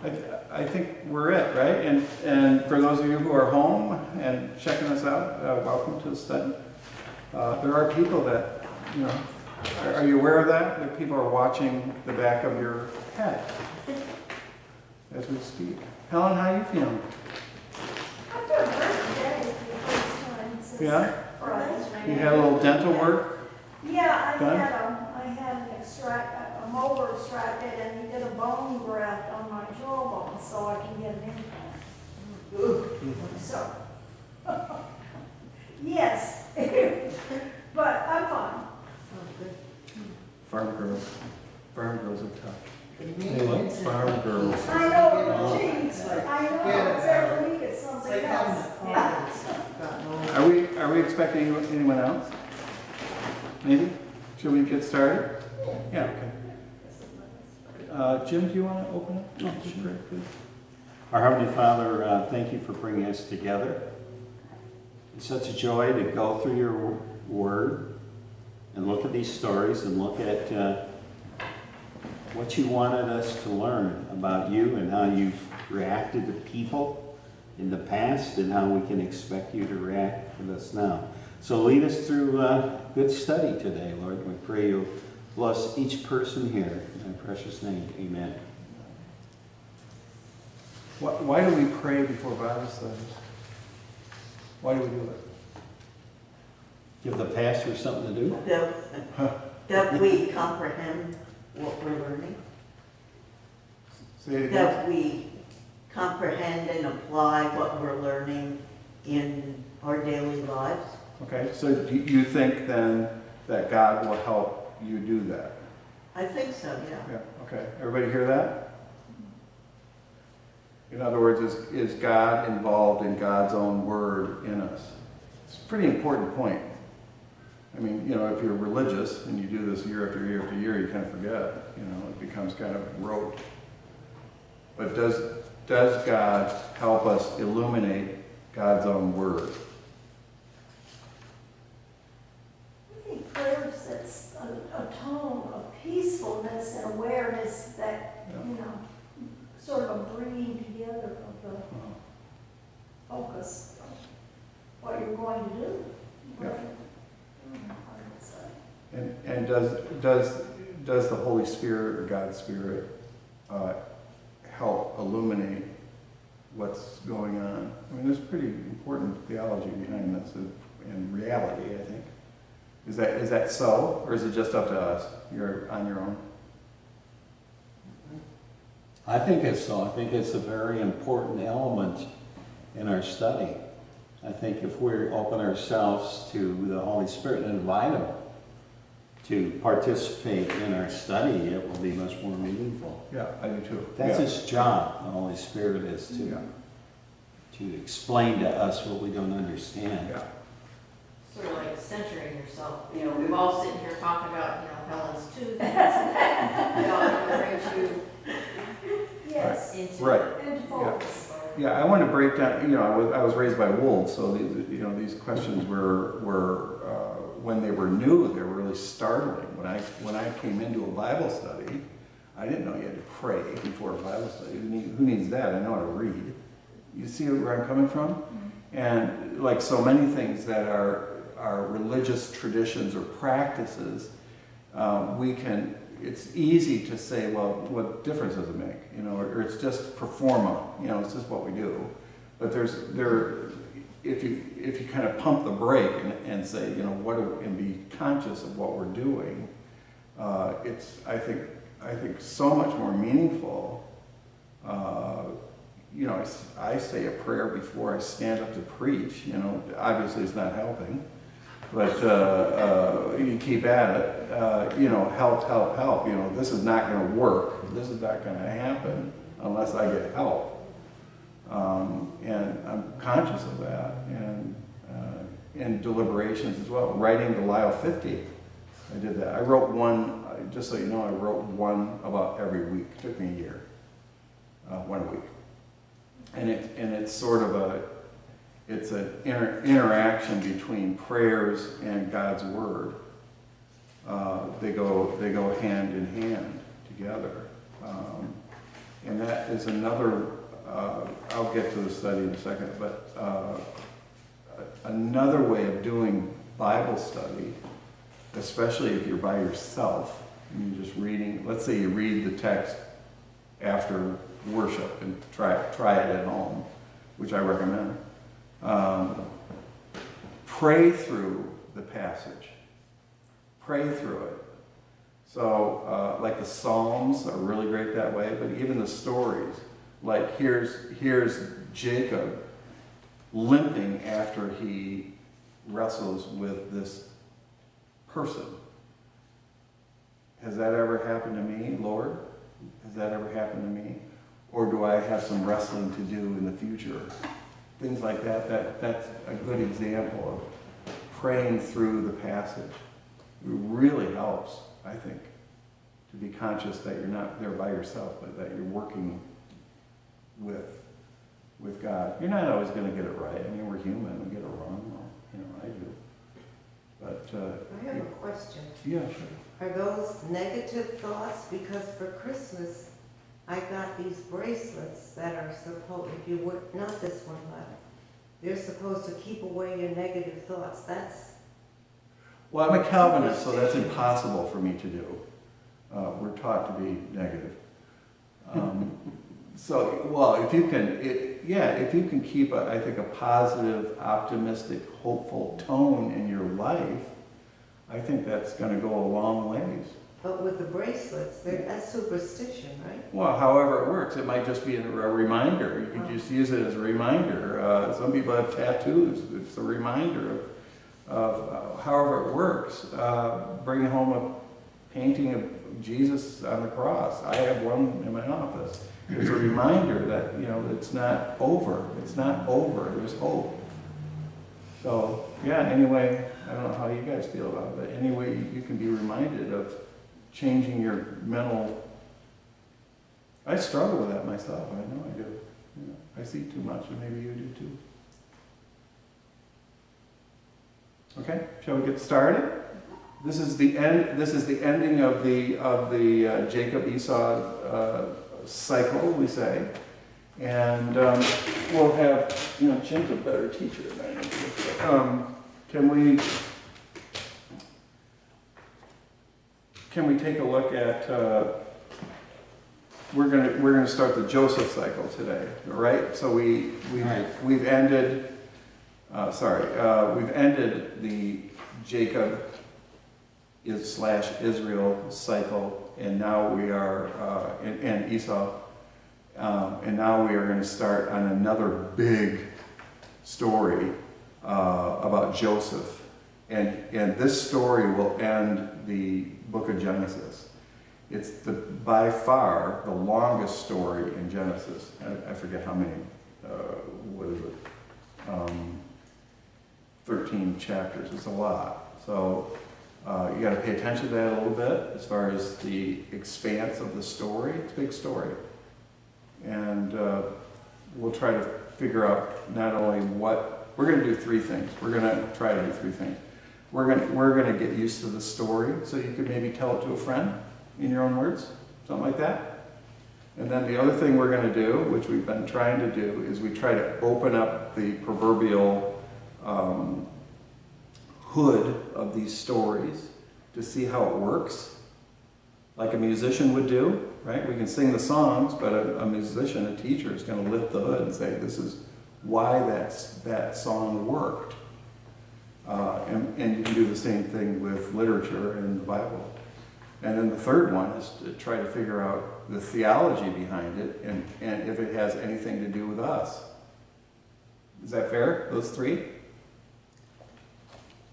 I think we're it, right? And for those of you who are home and checking us out, welcome to the study. There are people that, you know, are you aware of that? That people are watching the back of your head as we speak. Helen, how are you feeling? I feel great today for the first time since Yeah? Friday. You had a little dental work? Yeah, Done? I had a molar extracted, and he did a bone graft on my jawbone so I can get an implant. So, yes, but I'm fine. Farm girls. Farm girls are tough. They like farm girls. I know, geez, I know, it's every week it's something else. Are we expecting anyone else? Maybe? Should we get started? Yeah, okay. Jim, do you want to open up? Oh, sure. Please. Our Heavenly Father, thank you for bringing us together. It's such a joy to go through your word and look at these stories and look at what you wanted us to learn about you and how you've reacted to people in the past and how we can expect you to react with us now. So lead us through a good study today, Lord. We pray you'll bless each person here. In thy precious name, amen. Why do we pray before Bible studies? Why do we do it? Give the pastor something to do? That we comprehend what we're learning. Say it again. That we comprehend and apply what we're learning in our daily lives. Okay, so do you think then that God will help you do that? I think so, yeah. Yeah, okay. Everybody hear that? In other words, is God involved in God's own word in us? It's a pretty important point. I mean, you know, if you're religious and you do this year after year after year, you kind of forget. You know, it becomes kind of rote. But does God help us illuminate God's own word? I think prayer sets a tone of peacefulness and awareness that, you know, sort of a bringing together of the focus of what you're going to do. Yeah. I would say. And does the Holy Spirit or God's Spirit help illuminate what's going on? I mean, there's pretty important theology behind this and reality, I think. Is that so, or is it just up to us? You're on your own? I think it's so. I think it's a very important element in our study. I think if we open ourselves to the Holy Spirit and invite Him to participate in our study, it will be much more meaningful. Yeah, I do too. That's yeah. His job, the Holy Spirit, is to explain to us what we don't understand. Yeah. Sort of like centering yourself. You know, we've all sitting here talking about, Helen's tooth. God brings you Yes, into Right. and focus. Yeah, I want to break down, you know, I was raised by wolves, so these questions were when they were new, they were really startling. When I came into a Bible study, I didn't know you had to pray before a Bible study. Who needs that? I know how to read. You see where I'm coming from? Mm-hmm. And like so many things that are religious traditions or practices, it's easy to say, well, what difference does it make? You know, or it's just pro forma, you know, it's just what we do. But if you kind of pump the brake and say, you know, and be conscious of what we're doing, it's, I think so much more meaningful. You know, I say a prayer before I stand up to preach, you know, obviously it's not helping. But you keep at it, you know, help, you know, this is not going to work. This is not going to happen unless I get help. And I'm conscious of that. And in deliberations as well. Writing the Lyall 50, I did that. I wrote one, just so you know, I wrote one about every week. It took me a year, 1 week. And it's sort of it's an interaction between prayers and God's word. They go hand in hand together. And And that is another, I'll get to the study in a second, but another way of doing Bible study, especially if you're by yourself, and you're just reading, let's say you read the text after worship and try it at home, which I recommend. Pray through the passage. Pray through it. So, like the Psalms are really great that way, but even the stories, like here's Jacob limping after he wrestles with this person. Has that ever happened to me, Lord? Has that ever happened to me? Or do I have some wrestling to do in the future? Things like that, that's a good example of praying through the passage. It really helps, I think, to be conscious that you're not there by yourself, but that you're working with God. You're not always going to get it right. I mean, we're human. We get it wrong. Well, you know, I do. But I have a question. yeah, sure. Are those negative thoughts? Because for Christmas, I got these bracelets that are supposed, if you would, not this one, but they're supposed to keep away your negative thoughts. That's, Well, I'm a Calvinist, so that's impossible for me to do. We're taught to be negative. So, well, if you can keep, I think, a positive, optimistic, hopeful tone in your life, I think that's going to go a long ways. but with the bracelets, that's superstition, right? Well, however it works, it might just be a reminder. You can just use it as a reminder. Some people have tattoos. It's a reminder of however it works. Bring home a painting of Jesus on the cross. I have one in my office. It's a reminder that, you know, it's not over. It's not over. There's hope. So, yeah, anyway, I don't know how you guys feel about it, but anyway, you can be reminded of changing your mental. I struggle with that myself. I know I do. You know, I see too much, and maybe you do too. Okay, shall we get started? This is the end. This is the ending of the Jacob Esau cycle, we say, and we'll have, you know, Jim's a better teacher than I am. Can we take a look at? We're gonna start the Joseph cycle today, all right? So we've ended. We've ended the Jacob /Israel cycle, and now we are and Esau, and now we are going to start on another big story about Joseph, and this story will end the book of Genesis. It's by far the longest story in Genesis. I forget how many. What is it? 13 chapters. It's a lot. So. You got to pay attention to that a little bit as far as the expanse of the story. It's a big story. And we'll try to figure out not only what, we're going to do three things. We're going to try to do three things. We're going to get used to the story, so you could maybe tell it to a friend in your own words, something like that. And then the other thing we're going to do, which we've been trying to do, is we try to open up the proverbial hood of these stories to see how it works, like a musician would do, right? We can sing the songs, but a musician, a teacher, is going to lift the hood and say, this is why that song worked. And you can do the same thing with literature and the Bible. And then the third one is to try to figure out the theology behind it and if it has anything to do with us. Is that fair, those three?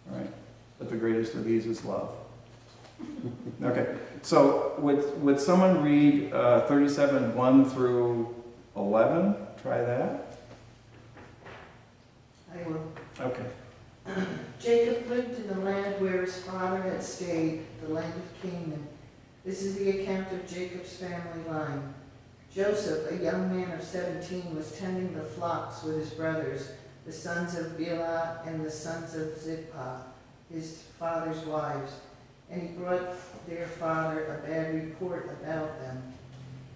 All right, but the greatest of these is love. Okay, so would someone read 37, 1 through 11? Try that. I will. Okay. Jacob lived in the land where his father had stayed, the land of Canaan. This is the account of Jacob's family line. Joseph, a young man of 17, was tending the flocks with his brothers, the sons of Bilhah and the sons of Zilpah, his father's wives, and he brought their father a bad report about them.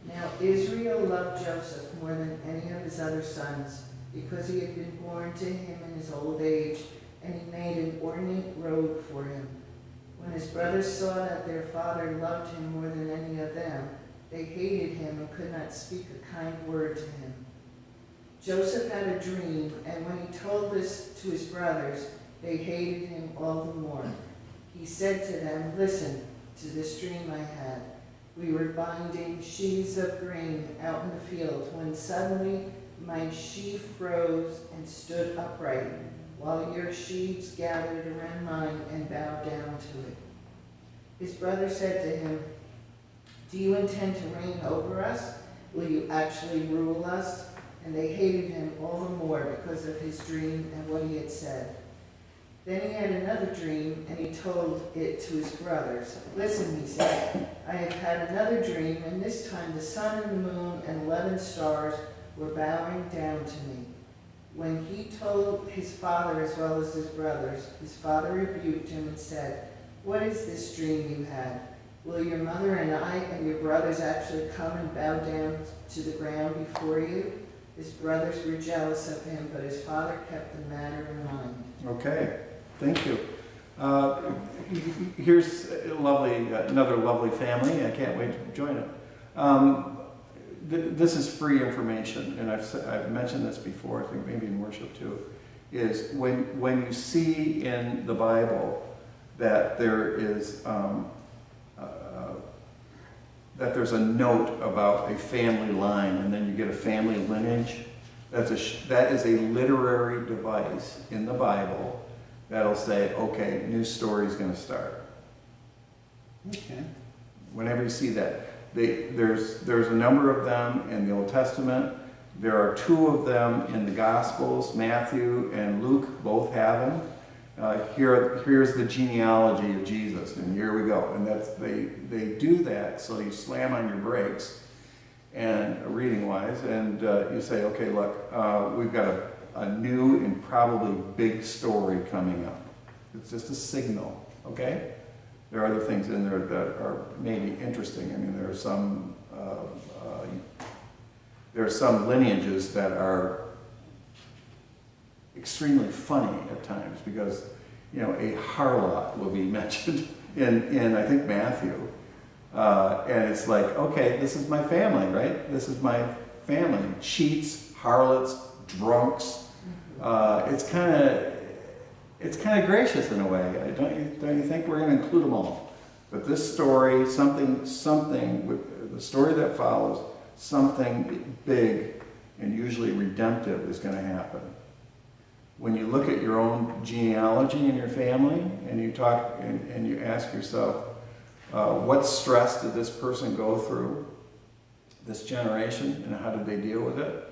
Now Israel loved Joseph more than any of his other sons, because he had been born to him in his old age, and he made an ornate robe for him. When his brothers saw that their father loved him more than any of them, they hated him and could not speak a kind word to him. Joseph had a dream, and when he told this to his brothers, they hated him all the more. He said to them, "Listen to this dream I had. We were binding sheaves of grain out in the field, when suddenly my sheaf rose and stood upright, while your sheaves gathered around mine and bowed down to it." His brother said to him, "Do you intend to reign over us? Will you actually rule us?" And they hated him all the more because of his dream and what he had said. Then he had another dream, and he told it to his brothers. "Listen," he said, "I have had another dream, and this time the sun and the moon and 11 stars were bowing down to me." When he told his father as well as his brothers, his father rebuked him and said, "What is this dream you had? Will your mother and I and your brothers actually come and bow down to the ground before you?" His brothers were jealous of him, but his father kept the matter in mind. Okay, thank you. Here's another lovely family. I can't wait to join it. This is free information, and I've mentioned this before, I think maybe in worship too, is when you see in the Bible that there is that there's a note about a family line, and then you get a family lineage. That is a literary device in the Bible that'll say, okay, new story's going to start. Okay. Whenever you see that, there's a number of them in the Old Testament. There are 2 of them in the Gospels. Matthew and Luke both have them. Here's the genealogy of Jesus, and here we go. And they do that so you slam on your brakes, and reading wise, and you say, okay, look, we've got a new and probably big story coming up. It's just a signal, okay? There are other things in there that are maybe interesting. I mean, there are some lineages that are extremely funny at times, because a harlot will be mentioned in I think Matthew, and it's like, okay, this is my family, right? This is my family. Cheats, harlots, drunks. It's kind of gracious in a way. Don't you think? We're going to include them all. But this story, something with the story that follows, something big and usually redemptive is going to happen. When you look at your own genealogy in your family, and you talk and you ask yourself, what stress did this person go through, this generation, and how did they deal with it?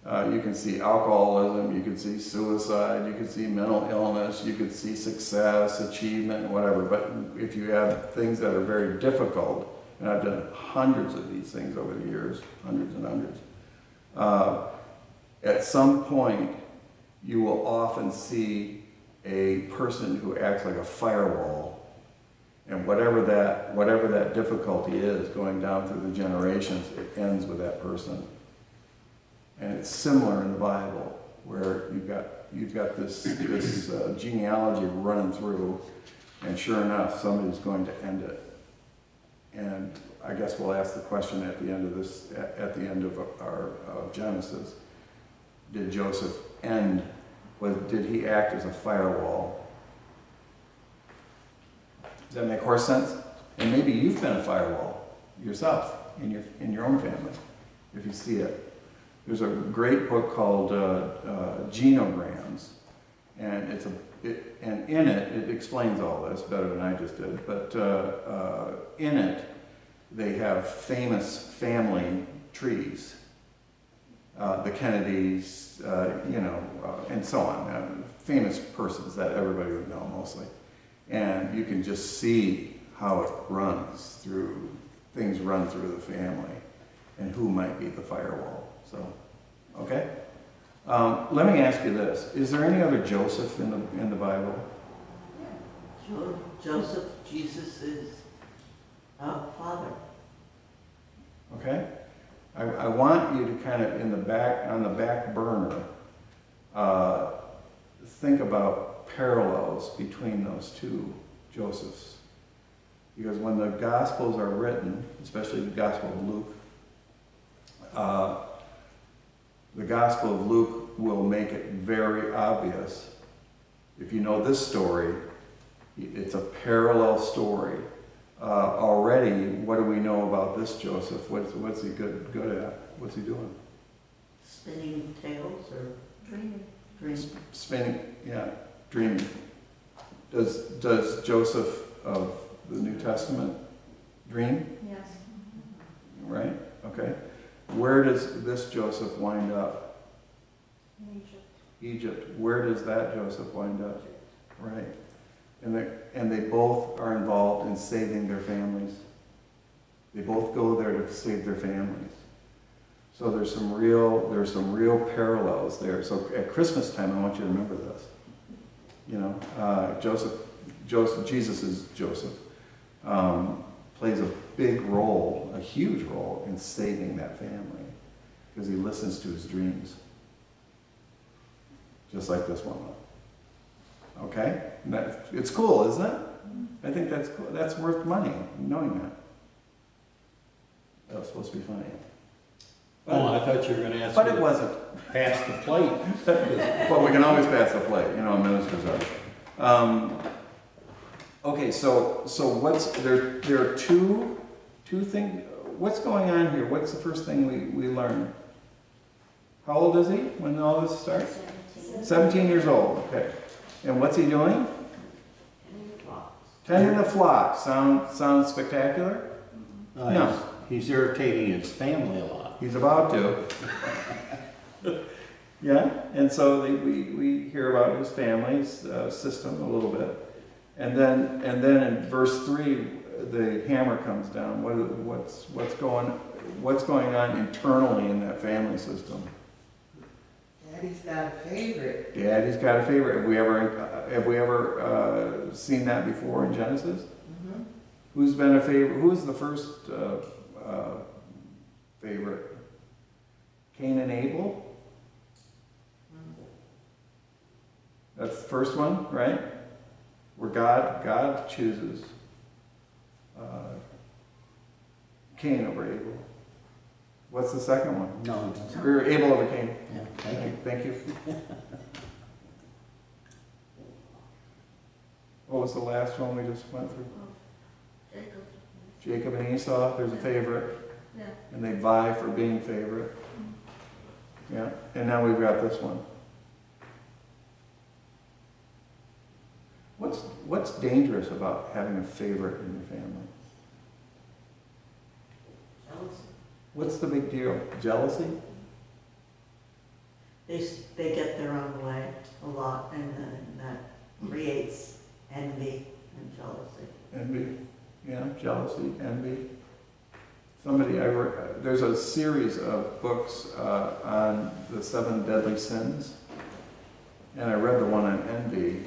You can see alcoholism, you can see suicide, you can see mental illness, you could see success, achievement, whatever. But if you have things that are very difficult, and I've done hundreds of these things over the years, hundreds and hundreds, at some point you will often see a person who acts like a firewall, and whatever that difficulty is going down through the generations, it ends with that person. And it's similar in the Bible, where you've got this genealogy running through, and sure enough, somebody's going to end it. And I guess we'll ask the question at the end of our Genesis: did Joseph end? Did he act as a firewall? Does that make horse sense? And maybe you've been a firewall yourself in your own family, if you see it. There's a great book called Genograms, and in it explains all this better than I just did. But in it, they have famous family trees, the Kennedys, and so on, famous persons that everybody would know mostly, and you can just see how it runs through. Things run through the family, and who might be the firewall. So, okay. Let me ask you this: is there any other Joseph in the Bible? Joseph, Jesus' father. Okay. I want you to kind of on the back burner, think about parallels between those two Josephs. Because when the Gospels are written, especially the Gospel of Luke, the Gospel of Luke will make it very obvious. If you know this story, it's a parallel story. Already, what do we know about this Joseph? What's he good at? What's he doing? Spinning tales or Dreaming. dreams? Spinning, yeah, dreaming. Does Joseph of the New Testament dream? Yes. Right? Okay. Where does this Joseph wind up? In Egypt. Egypt. Where does that Joseph wind up? Right. And they both are involved in saving their families. They both go there to save their families. So there's some real parallels there. So at Christmas time, I want you to remember this. You know, Jesus is Joseph, plays a big role, a huge role in saving that family because he listens to his dreams. Just like this one will. Okay? It's cool, isn't it? I think that's cool. That's worth money, knowing that. That was supposed to be funny. Oh, I thought you were gonna ask But me it to wasn't. pass the plate. Well, we can always pass the plate, you know, ministers are. Okay, so there are two things. What's going on here? What's the first thing we learn? How old is he when all this starts? 17 years old, okay. And what's he doing? Tending the flock. Sounds spectacular? No. He's irritating his family a lot. He's about to. Yeah, and so we hear about his family's system a little bit. And then in verse 3, the hammer comes down. What's going on internally in that family system? Daddy's got a favorite. Daddy's got a favorite. Have we ever seen that before in Genesis? Mm-hmm. Who's been a favorite? Who's the first favorite? Cain and Abel? That's the first one, right? Where God chooses Cain over Abel. What's the second one? No. Or Abel over Cain. Yeah, thank you. Thank you. What was the last one we just went through? Jacob. Jacob and Esau, there's a favorite. Yeah. And they vie for being favorite. Yeah, and now we've got this one. What's dangerous about having a favorite in your family? Jealousy. What's the big deal? Jealousy? They get their own way a lot, and then that creates envy and jealousy. Envy? Yeah, jealousy, envy. There's a series of books on the 7 deadly sins. And I read the one on envy,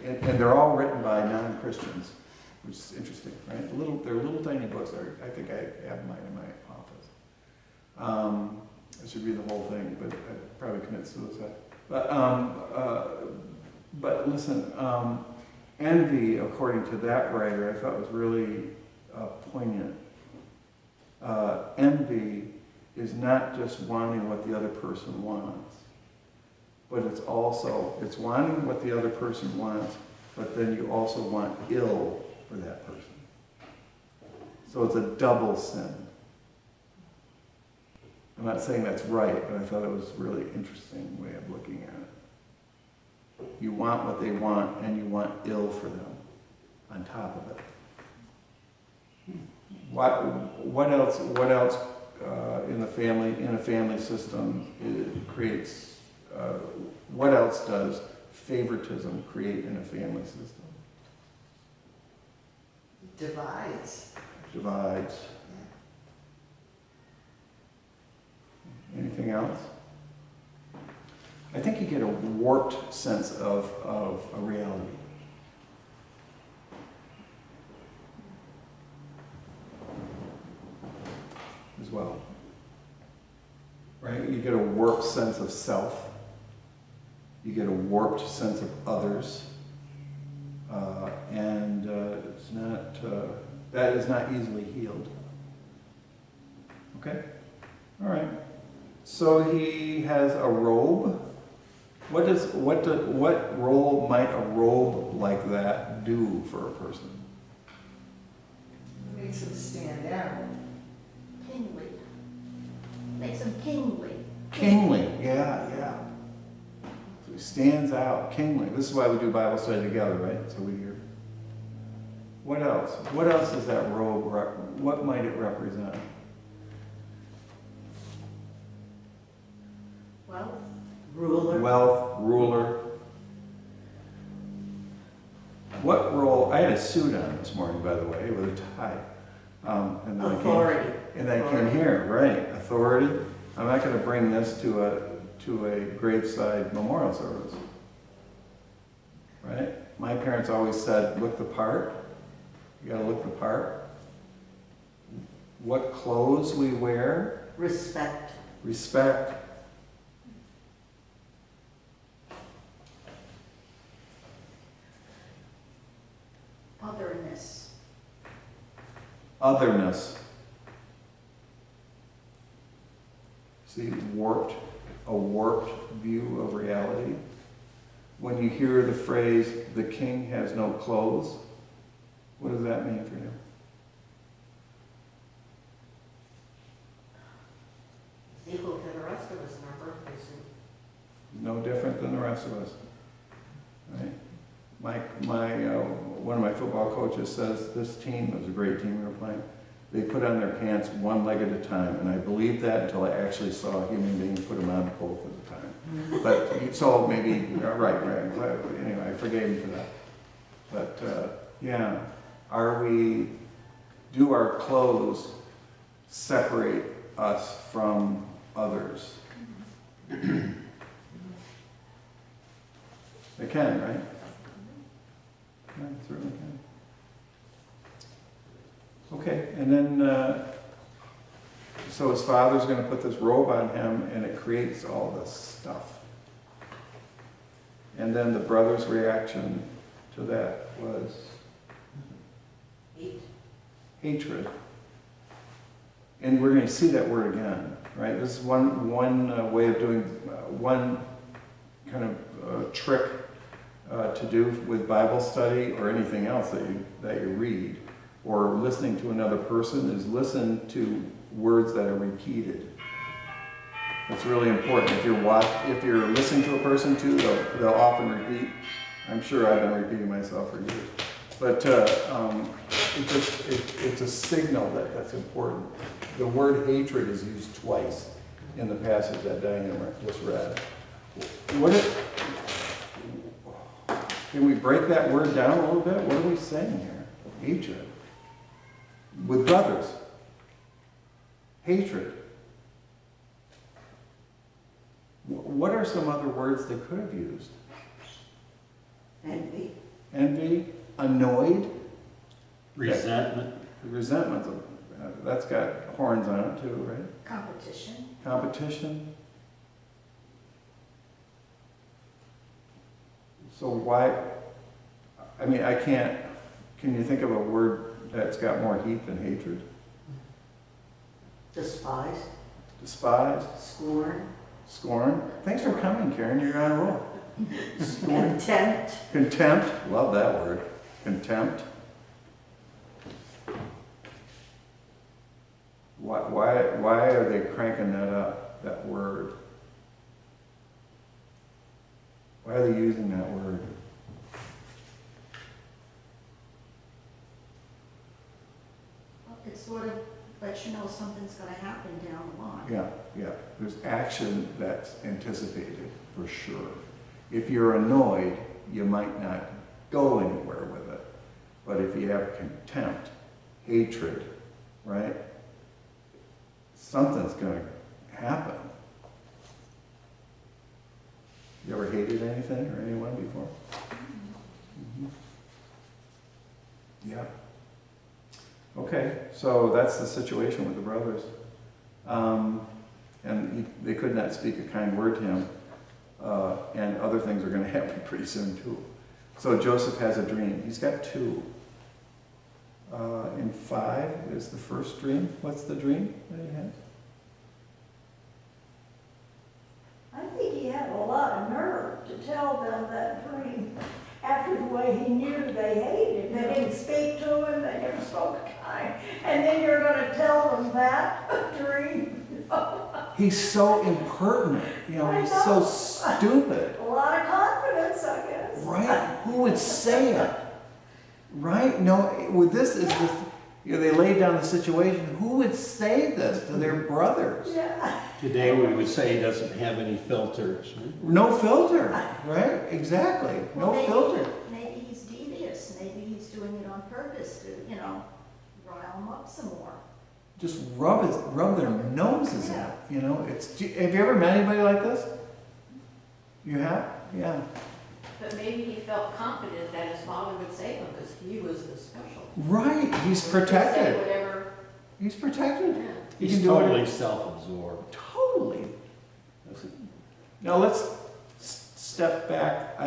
and they're all written by non-Christians, which is interesting, right? They're little tiny books. I think I have mine in my office. I should read the whole thing, but I'd probably commit suicide. But listen, envy, according to that writer, I thought was really poignant. Envy is not just wanting what the other person wants, but it's wanting what the other person wants, but then you also want ill for that person. So it's a double sin. I'm not saying that's right, but I thought it was a really interesting way of looking at it. You want what they want, and you want ill for them on top of it. What else in a family system creates? What else does favoritism create in a family system? Divides. Divides. Anything else? I think you get a warped sense of a reality. As well. right? You get a warped sense of self. You get a warped sense of others. And it's not, that is not easily healed. Okay? All right. So he has a robe. What role might a robe like that do for a person? Makes them stand out. Kingly. Makes them kingly. Kingly, yeah. So he stands out, kingly. This is why we do Bible study together, right? So we hear. What else? What else is that robe? What might it represent? Wealth. Ruler. Wealth, ruler. What role? I had a suit on this morning, by the way, with a tie. And then Authority. I came here, right? Authority. I'm not going to bring this to a graveside memorial service, right? My parents always said, look the part. You got to look the part. What clothes we wear. Respect. Respect. Otherness. Otherness. See, a warped view of reality. When you hear the phrase, the king has no clothes, what does that mean for you? It's equal to the rest of us in our birthday suit. No different than the rest of us, right? One of my football coaches says this team, it was a great team we were playing, they put on their pants one leg at a time, and I believed that until I actually saw a human being put them on both at a time. But, so maybe, right, anyway, I forgave him for that. But, yeah, do our clothes separate us from others? They can, right? Yeah, it certainly can. Okay, and then, so his father's going to put this robe on him, and it creates all this stuff. And then the brother's reaction to that was hatred. And we're going to see that word again, right? This is one way of doing, one kind of trick to do with Bible study or anything else that you read, or listening to another person, is listen to words that are repeated. That's really important. If you're listening to a person too, they'll often repeat. I'm sure I've been repeating myself for years. But it's a signal that's important. The word hatred is used twice in the passage that Diane just read. Can we break that word down a little bit? What are we saying here? Hatred. With brothers. Hatred. What are some other words they could have used? Envy. Envy, annoyed, Resentment. resentment. That's got horns on it too, right? Competition. Competition. So why, I mean, can you think of a word that's got more heat than hatred? Despise. Despised, Scorn. scorn. Thanks for coming, Karen, you're on a roll. Scorn. Contempt. Contempt, love that word, contempt. Why are they cranking that up, that word? Why are they using that word? Well, it sort of lets you know something's gonna happen down the line. Yeah. There's action that's anticipated, for sure. If you're annoyed, you might not go anywhere with it. But if you have contempt, hatred, right? Something's going to happen. You ever hated anything or anyone before? Mm-hmm. Yeah. Okay, so that's the situation with the brothers. and they could not speak a kind word to him, and other things are going to happen pretty soon too. So Joseph has a dream. He's got two. In 5 is the first dream. What's the dream that he has? I think he had a lot of nerve to tell them that dream after the way he knew they hated him. They didn't speak to him, they never spoke kind. And then you're gonna tell them that dream? He's so impertinent. You know, I he's know. so stupid. A lot of confidence, I guess. Right? Who would say it? Right? No, with this is this, you know, they laid down the situation. Who would say this to their brothers? Yeah. Today we would say he doesn't have any filters. Right? No filter, right? Exactly. No Well, filter. Maybe he's devious, maybe he's doing it on purpose to, rile him up some more. Just rub their noses in it. You know, have you ever met anybody like this? You have? Yeah. But maybe he felt confident that his father would save him because he was the special. Right. He's Say protected. whatever, He's protected. yeah. He He's can do totally it. self-absorbed. Totally. Now let's step back,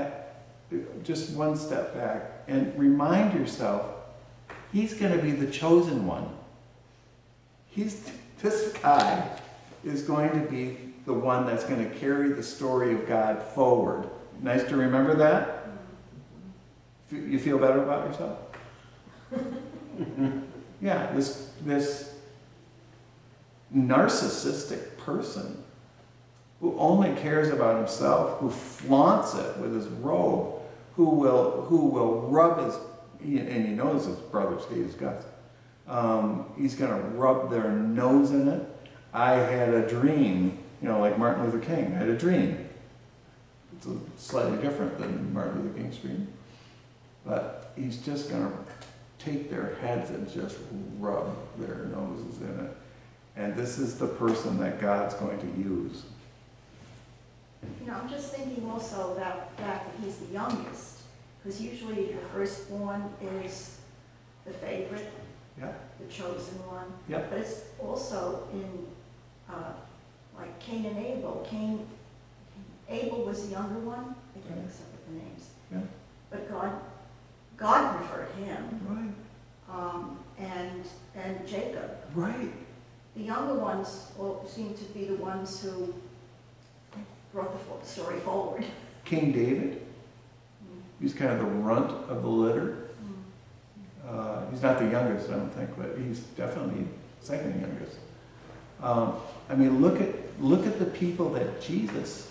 just one step back, and remind yourself, he's going to be the chosen one. This guy is going to be the one that's going to carry the story of God forward. Nice to remember that? You feel better about yourself? Yeah, this narcissistic person who only cares about himself, who flaunts it with his robe, who will rub his, and he knows his brothers hate his guts. He's going to rub their nose in it. I had a dream, like Martin Luther King. I had a dream. It's slightly different than Martin Luther King's dream. But he's just going to take their heads and just rub their noses in it. And this is the person that God's going to use. I'm just thinking also about the fact that he's the youngest, because usually the firstborn is the favorite, Yeah. the chosen one. Yep. But it's also in, like Cain and Abel. Abel was the younger one. I get mixed up with the names. Yeah. But God preferred him, Right. and Jacob. Right. The younger ones seem to be the ones who brought the story forward. King David. He's kind of the runt of the litter. He's not the youngest, I don't think, but he's definitely second youngest. Look at the people that Jesus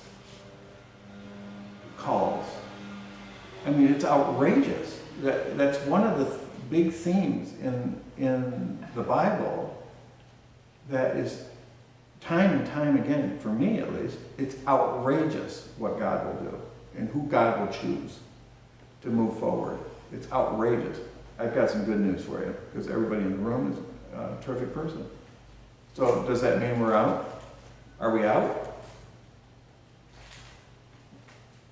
calls. It's outrageous. That's one of the big themes in the Bible that is time and time again, for me at least, it's outrageous what God will do and who God will choose to move forward. It's outrageous. I've got some good news for you, because everybody in the room is a terrific person. So does that mean we're out? Are we out?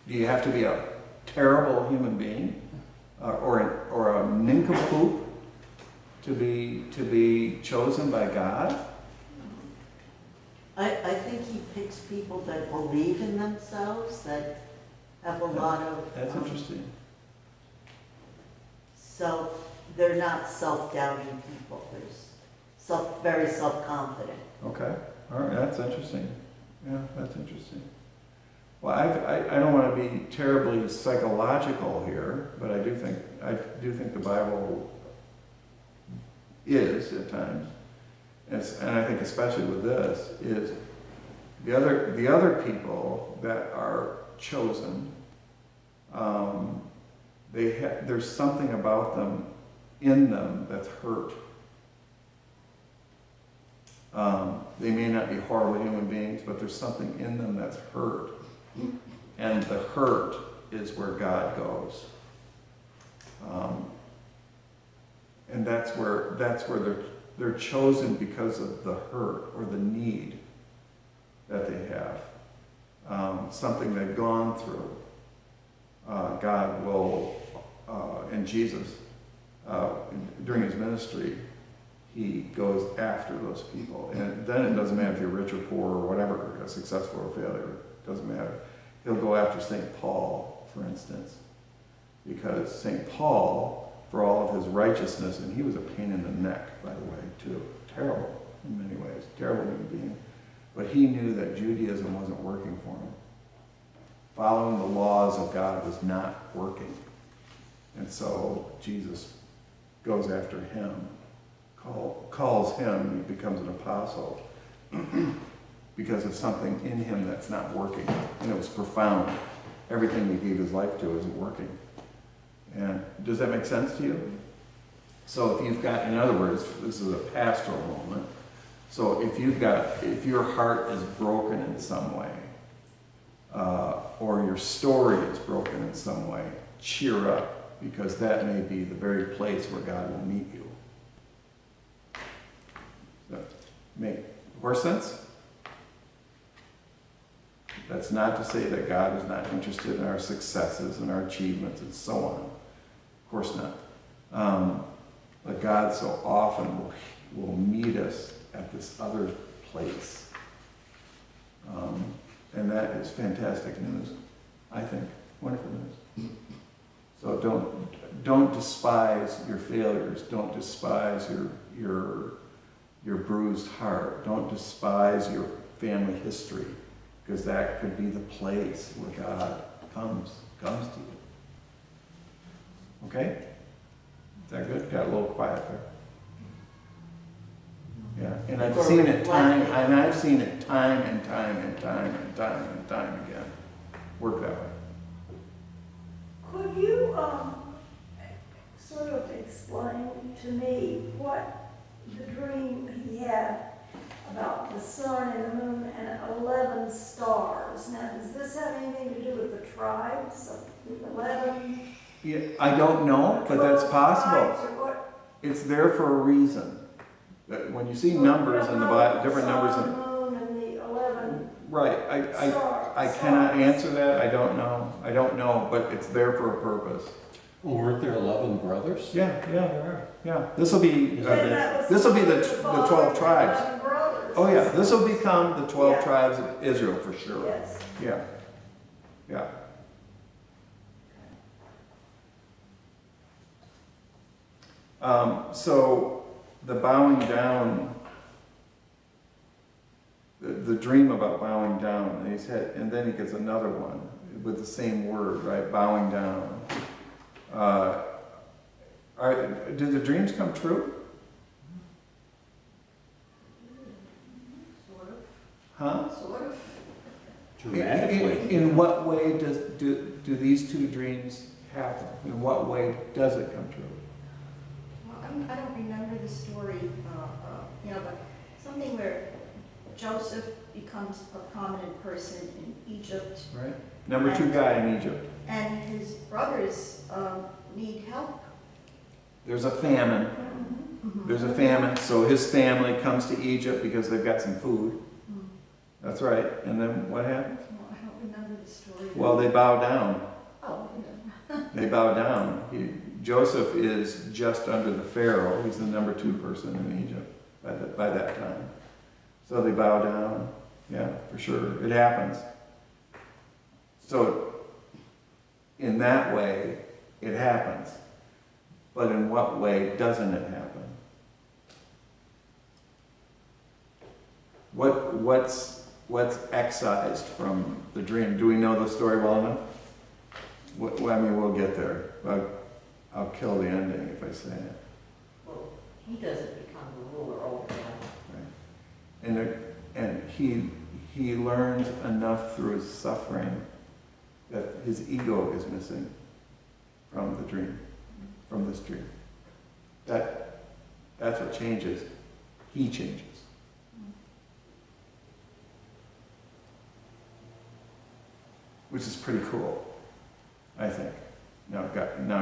Do you have to be a terrible human being or a nincompoop to be chosen by God? I think he picks people that believe in themselves, that have a lot of... That's interesting. They're not self-doubting people. They're very self-confident. Okay, all right, that's interesting. Yeah, that's interesting. Well, I don't want to be terribly psychological here, but I do think the Bible is at times, and I think especially with this, is the other people that are chosen. There's something about them, in them, that's hurt. They may not be horrible human beings, but there's something in them that's hurt. And the hurt is where God goes. And that's where they're chosen because of the hurt or the need that they have. Something they've gone through. God will, and Jesus, during his ministry, he goes after those people. And then it doesn't matter if you're rich or poor or whatever, successful or failure, it doesn't matter. He'll go after St. Paul, for instance, because St. Paul, for all of his righteousness, and he was a pain in the neck, by the way, too, terrible in many ways, terrible human being, but he knew that Judaism wasn't working for him. Following the laws of God was not working. And so Jesus goes after him, calls him, he becomes an apostle because of something in him that's not working. And it was profound. Everything he gave his life to isn't working. And does that make sense to you? So if you've got, in other words, this is a pastoral moment. So if your heart is broken in some way, or your story is broken in some way, cheer up, because that may be the very place where God will meet you. Does that make more sense? That's not to say that God is not interested in our successes and our achievements and so on. Of course not. But God so often will meet us at this other place. And that is fantastic news, I think. Wonderful news. So don't despise your failures. Don't despise your bruised heart. Don't despise your family history, because that could be the place where God comes to you. Okay? Is that good? Got a little quiet there. Yeah, and I've seen it time and time and time again. Work that way. Could you sort of explain to me what the dream he had about the sun and the moon and 11 stars? Now, does this have anything to do with the tribes of 11? Yeah, I don't know, but that's 12 possible. tribes or what? It's there for a reason. That when you see numbers in the Bible, different numbers in The sun, moon, and the 11 right, I cannot answer that. I don't know, but it's there for a purpose. Well, weren't there 11 brothers? Yeah. This will be Then the 12 tribes. 11 brothers. Oh yeah, this will become the 12 tribes of Israel for sure. Yes. Yeah. So the bowing down, the dream about bowing down, and then he gets another one with the same word, right? Bowing down. Do the dreams come true? Sort of. Huh? Sort of. Dramatically. In what way do these two dreams happen? In what way does it come true? Well, I don't remember the story, but something where Joseph becomes a prominent person in Egypt, Right. Number 2 guy in Egypt. and his brothers need help. There's a famine. There's a famine, so his family comes to Egypt because they've got some food. That's right. And then what happens? Well, I don't remember the story. Well, they bow down. Oh, They bow down. Joseph is just under the Pharaoh. He's the number 2 person in Egypt by that time. So they bow down. Yeah, for sure. It happens. So in that way, it happens. But in what way doesn't it happen? What's excised from the dream? Do we know the story well enough? We'll get there. I'll kill the ending if I say it. Well, he doesn't become the ruler over them. Right. And he learns enough through his suffering that his ego is missing from the dream, from this dream. That's what changes. He changes. Which is pretty cool, I think. Now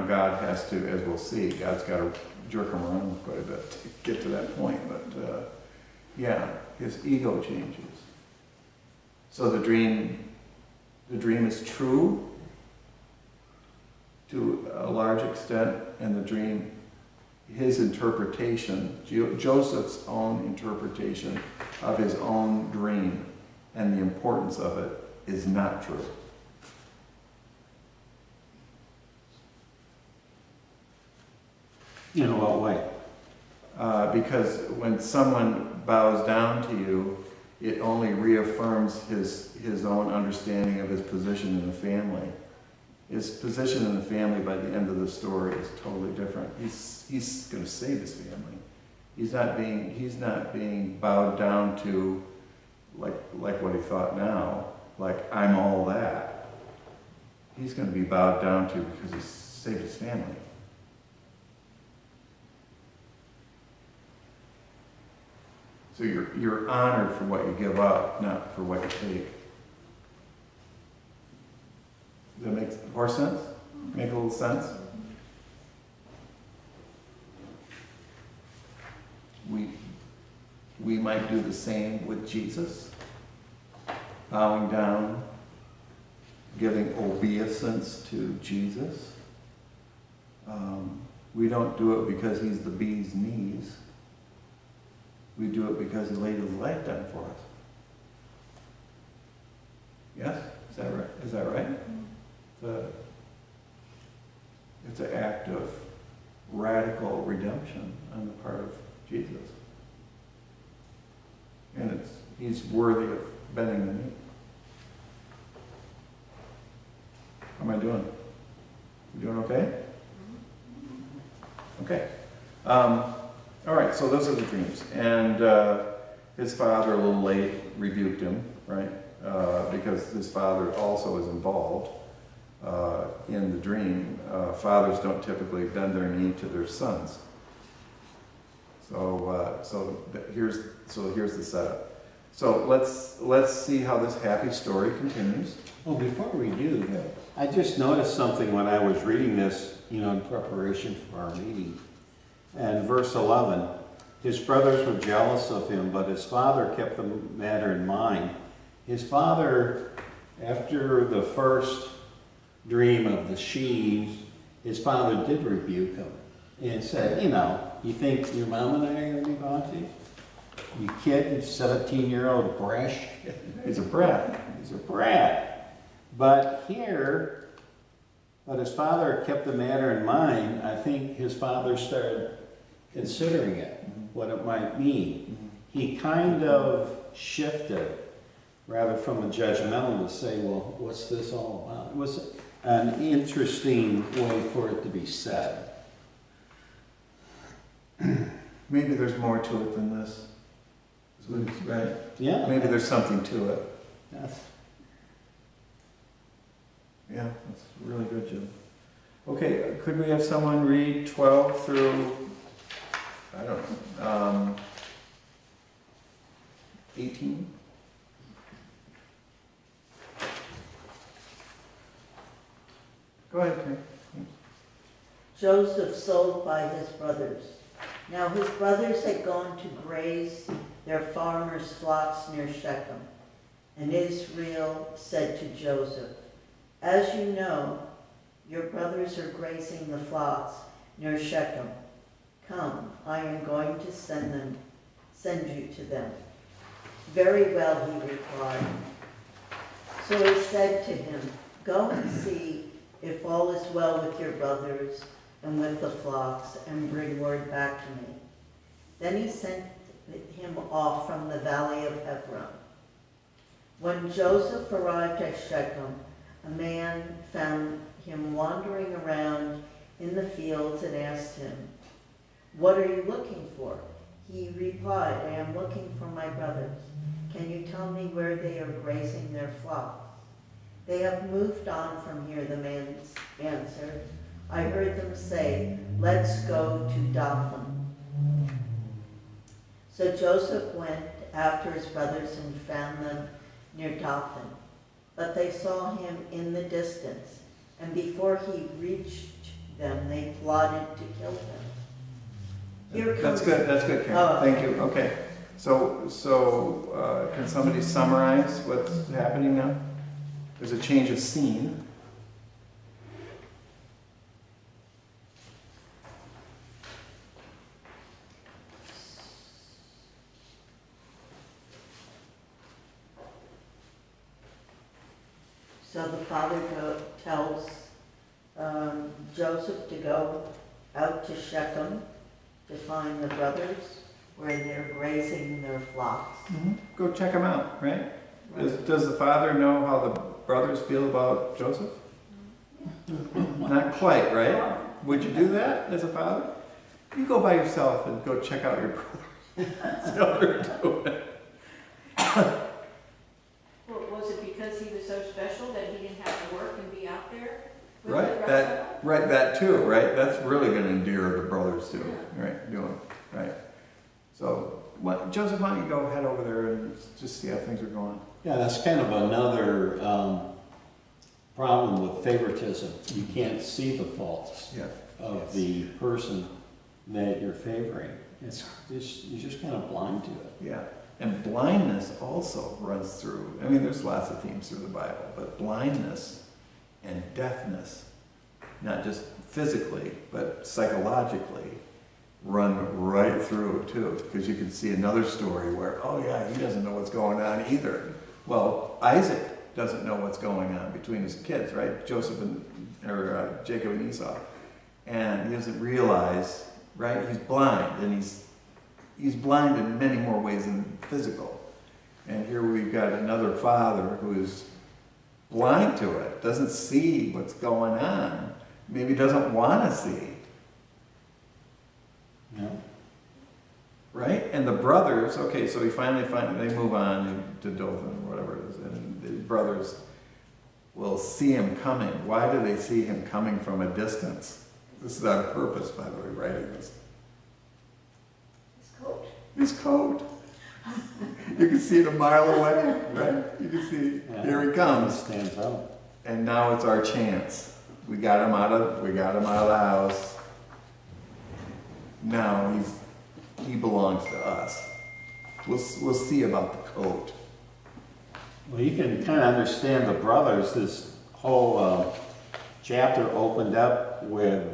God has to, as we'll see, God's got to jerk him around quite a bit to get to that point. But his ego changes. So the dream is true to a large extent, and the dream his interpretation, Joseph's own interpretation of his own dream and the importance of it is not true. In what way? Because when someone bows down to you, it only reaffirms his own understanding of his position in the family. His position in the family by the end of the story is totally different. He's going to save his family. He's not being bowed down to like what he thought now, like I'm all that. He's going to be bowed down to because he saved his family. So you're honored for what you give up, not for what you take. Does that make more sense? Make a little sense? We might do the same with Jesus, bowing down, giving obeisance to Jesus. We don't do it because he's the bee's knees. We do it because he laid his life down for us. Yes? Is that right? Is that right? It's an act of radical redemption on the part of Jesus. And he's worthy of bending the knee. How am I doing? You doing okay? Okay. All right, so those are the dreams. And his father, a little late, rebuked him, right? Because his father also is involved in the dream. Fathers don't typically bend their knee to their sons. Here's the setup. So let's see how this happy story continues. Well, before we do, I just noticed something when I was reading this, in preparation for our meeting. And verse 11, his brothers were jealous of him, but his father kept the matter in mind. His father, after the first dream of the sheaves, his father did rebuke him and said, you think your mom and I are going to be bounty? You kid, you 17-year-old brash. He's a brat. He's a brat. But his father kept the matter in mind. I think his father started considering it, what it might mean. He kind of shifted, rather from a judgmental to say, well, what's this all about? It was an interesting way for it to be said. Maybe there's more to it than this. Right? Yeah. Maybe there's something to it. Yes. Yeah, that's really good, Jim. Okay, could we have someone read 12 through, 18? Go ahead, Karen. Joseph sold by his brothers. Now his brothers had gone to graze their farmers' flocks near Shechem. And Israel said to Joseph, as you know, your brothers are grazing the flocks near Shechem. Come, I am going to send you to them. Very well, he replied. So he said to him, go and see if all is well with your brothers and with the flocks, and bring word back to me. Then he sent him off from the valley of Hebron. When Joseph arrived at Shechem, a man found him wandering around in the fields and asked him, what are you looking for? He replied, I am looking for my brothers. Can you tell me where they are grazing their flocks? They have moved on from here, the man answered. I heard them say, let's go to Dothan. So Joseph went after his brothers and found them near Dothan. But they saw him in the distance, and before he reached them, they plotted to kill him. That's good, Karen. Oh. Thank you. Okay. So can somebody summarize what's happening now? There's a change of scene. So the father tells Joseph to go out to Shechem to find the brothers where they're grazing their flocks. Go check them out, right? Does the father know how the brothers feel about Joseph? Not quite, right? Would you do that as a father? You go by yourself and go check out your brothers. See how they're doing. Was it because he was so special that he didn't have to work and be out there? with the Right, rest of that, right, that too, right? That's really gonna endear the brothers too, right, doing, right? So, Joseph, why don't you go head over there and just see how things are going? Yeah, that's kind of another problem with favoritism. You can't see the faults Yeah. of the person that you're favoring. You're just kind of blind to it. Yeah, and blindness also runs through, I mean, there's lots of themes through the Bible, but blindness and deafness, not just physically, but psychologically, run right through it too. Because you can see another story where, oh yeah, he doesn't know what's going on either. Well, Isaac doesn't know what's going on between his kids, right? Jacob and Esau. And he doesn't realize, right? He's blind, and he's blind in many more ways than physical. And here we've got another father who is blind to it, doesn't see what's going on, maybe doesn't want to see, Yeah. right? And the brothers, okay, so we finally they move on to Dothan or whatever it is, and the brothers will see him coming. Why do they see him coming from a distance? This is on purpose, by the way, writing this. His coat. His coat. You can see it a mile away, right? You can see, Yeah. here he comes. Stands out. And now it's our chance. We got him out of the house. Now he belongs to us. We'll see about the coat. Well, you can kind of understand the brothers. This whole chapter opened up with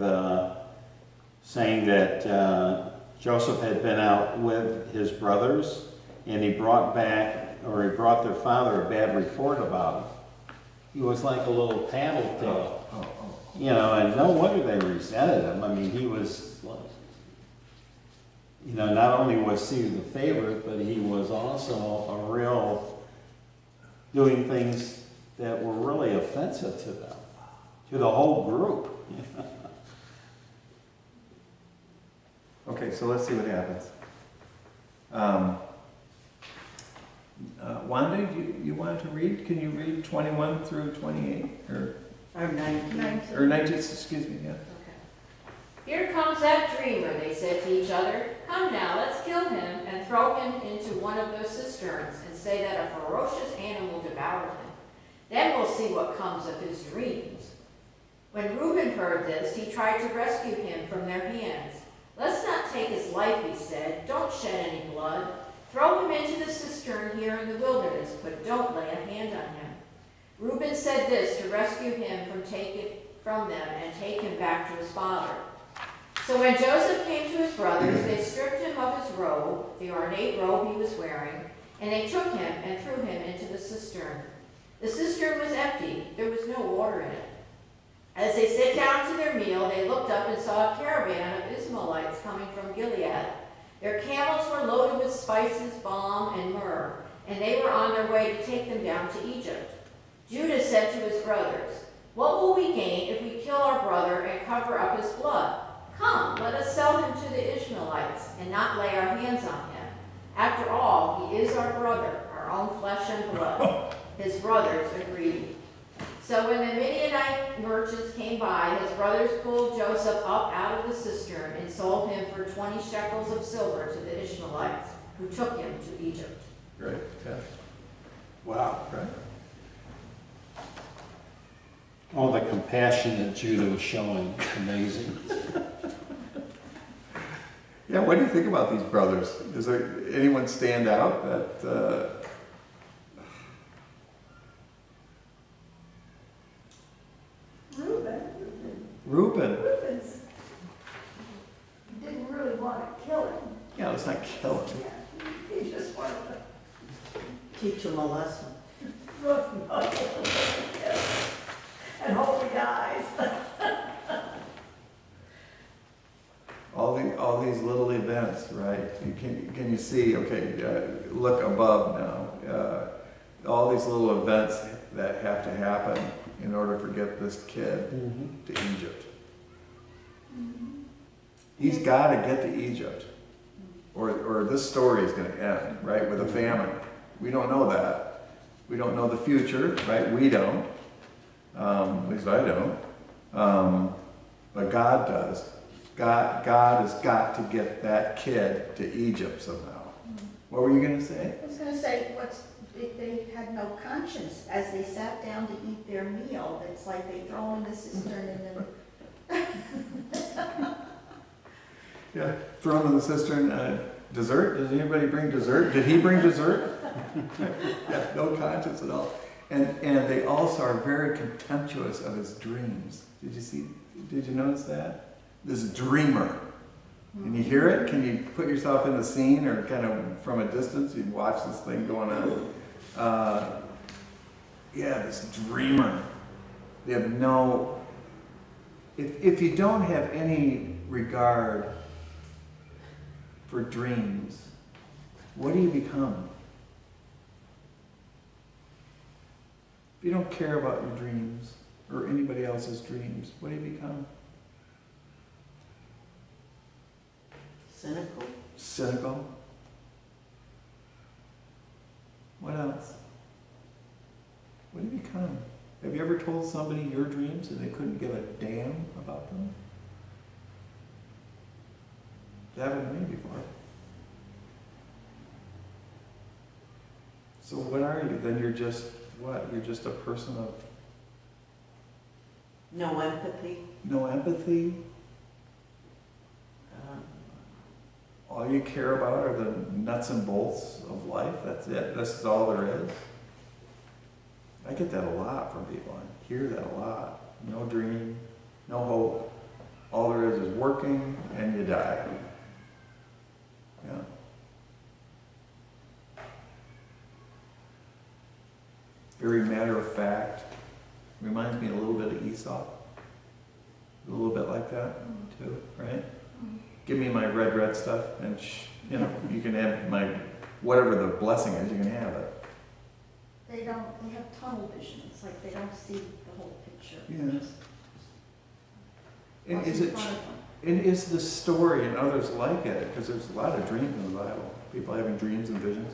saying that Joseph had been out with his brothers, and he brought their father a bad report about him. He was like a little tattletale, you know, and no wonder they resented him. I mean, he was, you know, not only was he the favorite, but he was also a real, doing things that were really offensive to them, to the whole group. Okay, so let's see what happens. Wanda, you wanted to read? Can you read 21 through 28? Or 19. Or 19, excuse me, yeah. Okay. Here comes that dreamer, they said to each other. Come now, let's kill him and throw him into one of those cisterns and say that a ferocious animal devoured him. Then we'll see what comes of his dreams. When Reuben heard this, he tried to rescue him from their hands. Let's not take his life, he said. Don't shed any blood. Throw him into the cistern here in the wilderness, but don't lay a hand on him. Reuben said this to rescue him from them and take him back to his father. So when Joseph came to his brothers, they stripped him of his robe, the ornate robe he was wearing, and they took him and threw him into the cistern. The cistern was empty. There was no water in it. As they sat down to their meal, they looked up and saw a caravan of Ishmaelites coming from Gilead. Their camels were loaded with spices, balm, and myrrh, and they were on their way to take them down to Egypt. Judah said to his brothers, "What will we gain if we kill our brother and cover up his blood? Come, let us sell him to the Ishmaelites and not lay our hands on him. After all, he is our brother, our own flesh and blood." His brothers agreed. So when the Midianite merchants came by, his brothers pulled Joseph up out of the cistern and sold him for 20 shekels of silver to the Ishmaelites, who took him to Egypt. Great, yeah. Wow. Right. All the compassion that Judah was showing, amazing. Yeah, what do you think about these brothers? Is there anyone stand out that, Reuben? Reuben's didn't really want to kill him. Yeah, let's not kill him. Yeah, he just wanted to Teach him a lesson. rough him up a little bit. can you see, okay, look above now. All these little events that have to happen in order to get this kid to Egypt. He's got to get to Egypt, or this story is going to end, right, with a famine. We don't know that. We don't know the future, right? We don't. At least I don't. But God does. God has got to get that kid to Egypt somehow. What were you going to say? I was gonna say, they had no conscience as they sat down to eat their meal. It's like they throw in the cistern and then, Yeah, throw him in the cistern. Dessert? Does anybody bring dessert? Did he bring dessert? Yeah, no conscience at all. And they also are very contemptuous of his dreams. Did you notice that? This dreamer. Can you hear it? Can you put yourself in the scene, or kind of from a distance, you watch this thing going on? Yeah, this dreamer. They have no, if you don't have any regard for dreams, what do you become? If you don't care about your dreams or anybody else's dreams, what do you become? Cynical? Cynical. What else? What do you become? Have you ever told somebody your dreams and they couldn't give a damn about them? That happened to me before. So what are you? Then you're just what? You're just a person of No empathy? no empathy. All you care about are the nuts and bolts of life. That's it. This is all there is. I get that a lot from people. I hear that a lot. No dream, no hope. All there is working, and you die. Yeah. Very matter of fact. Reminds me a little bit of Aesop. A little bit like that, too, right? Give me my red stuff, and you can have my, whatever the blessing is, you can have it. they have tunnel vision. It's like they don't see the whole picture. Yeah. And What's is in it, front of them. and is the story and others like it, because there's a lot of dreams in the Bible, people having dreams and visions.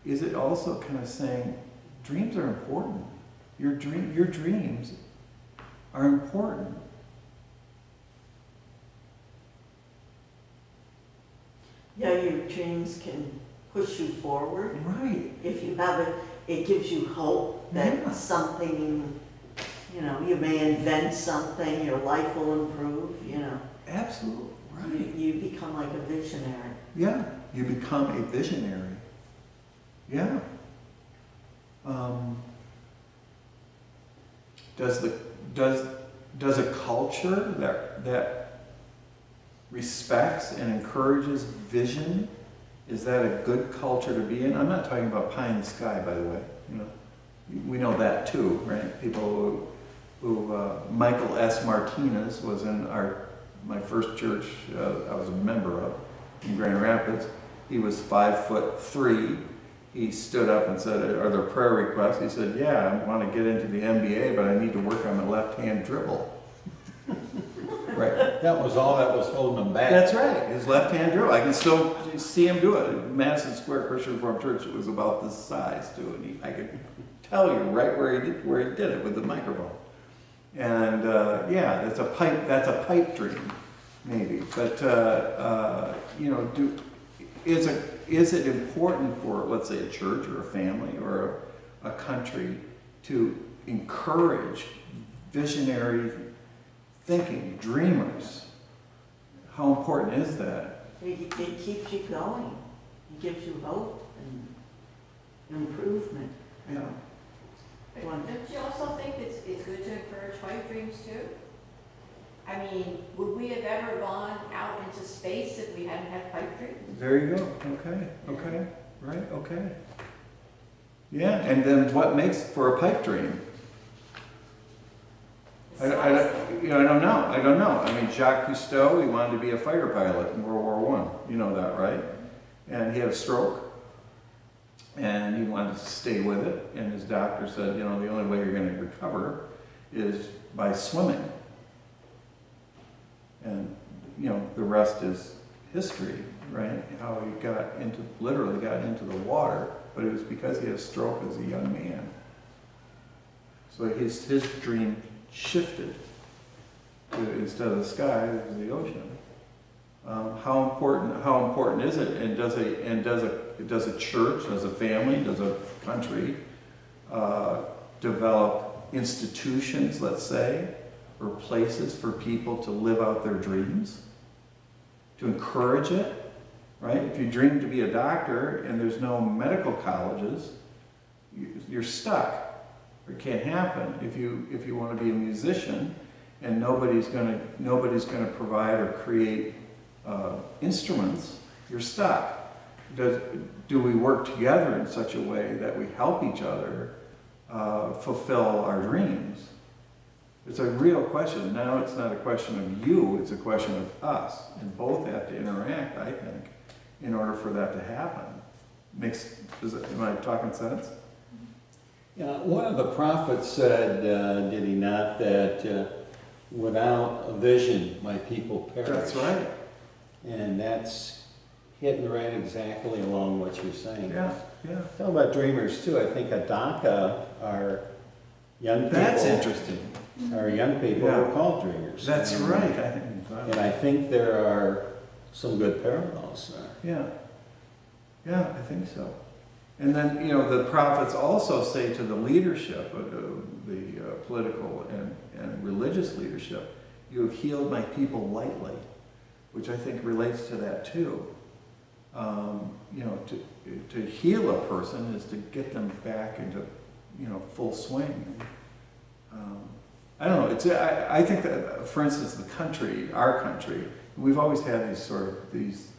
Is it also kind of saying, dreams are important. Your dreams are important. Yeah, your dreams can push you forward. Right. If you have it, it gives you hope that Yeah. something, you may invent something, your life will improve, Absolutely. Right. You become like a visionary. Yeah, you become a visionary. Yeah. Does a culture that respects and encourages vision, is that a good culture to be in? I'm not talking about pie in the sky, by the way. We know that too, right? People who Michael S. Martinez was in my first church I was a member of in Grand Rapids. He was 5'3". He stood up and said, "Are there prayer requests?" He said, "Yeah, I want to get into the NBA, but I need to work on my left-hand dribble." Right. That was all that was holding them back. That's right. His left-hand dribble. I can still see him do it. Madison Square Christian Reformed Church, it was about this size too, and I could tell you right where he did it with the microphone. And yeah, that's a pipe dream, maybe. But is it important for, let's say, a church or a family or a country to encourage visionary thinking, dreamers? How important is that? It keeps you going. It gives you hope and improvement. Yeah. Don't you also think it's good to encourage pipe dreams too? I mean, would we have ever gone out into space if we hadn't had pipe dreams? There you go. Okay. Right, okay. Yeah, and then what makes for a pipe dream? I don't know. I mean, Jacques Cousteau, he wanted to be a fighter pilot in World War I. You know that, right? And he had a stroke, and he wanted to stay with it. And his doctor said, the only way you're going to recover is by swimming. And, the rest is history, right? How he literally got into the water, but it was because he had a stroke as a young man. So his dream shifted to, instead of the sky, it was the ocean. How important is it? And does a church, does a family, does a country develop institutions, let's say, or places for people to live out their dreams, to encourage it, right? If you dream to be a doctor and there's no medical colleges, you're stuck. It can't happen. If you want to be a musician and nobody's going to provide or create instruments, you're stuck. Do we work together in such a way that we help each other fulfill our dreams? It's a real question. Now it's not a question of you, it's a question of us. And both have to interact, I think, in order for that to happen. Am I talking sense? Yeah, one of the prophets said, did he not, that without a vision, my people perish. That's right. And that's hitting right exactly along what you're saying. Yeah. Talk about dreamers too. I think Adaka, our young people. That's interesting. Our young people Yeah. are called dreamers. That's And- right. And I think there are some good parallels there. Yeah, I think so. And then, the prophets also say to the leadership, the political and religious leadership, you have healed my people lightly, which I think relates to that too. To heal a person is to get them back into, full swing. I don't know. I think that, for instance, our country, we've always had these